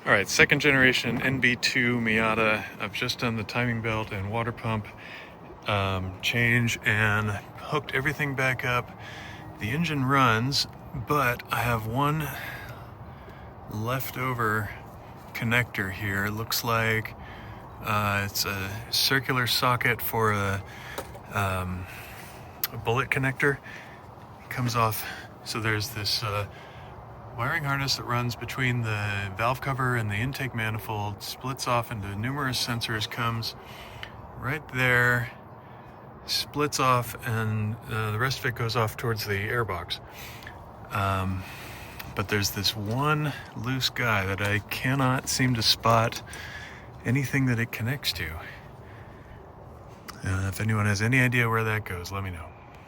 All right, second generation NB2 Miata. I've just done the timing belt and water pump change and hooked everything back up. The engine runs, but I have one leftover connector here. It looks like it's a circular socket for a bullet connector. It comes off, so there's this wiring harness that runs between the valve cover and the intake manifold, splits off into numerous sensors, comes right there, splits off, and the rest of it goes off towards the airbox. But there's this one loose guy that I cannot seem to spot anything that it connects to. If anyone has any idea where that goes, let me know.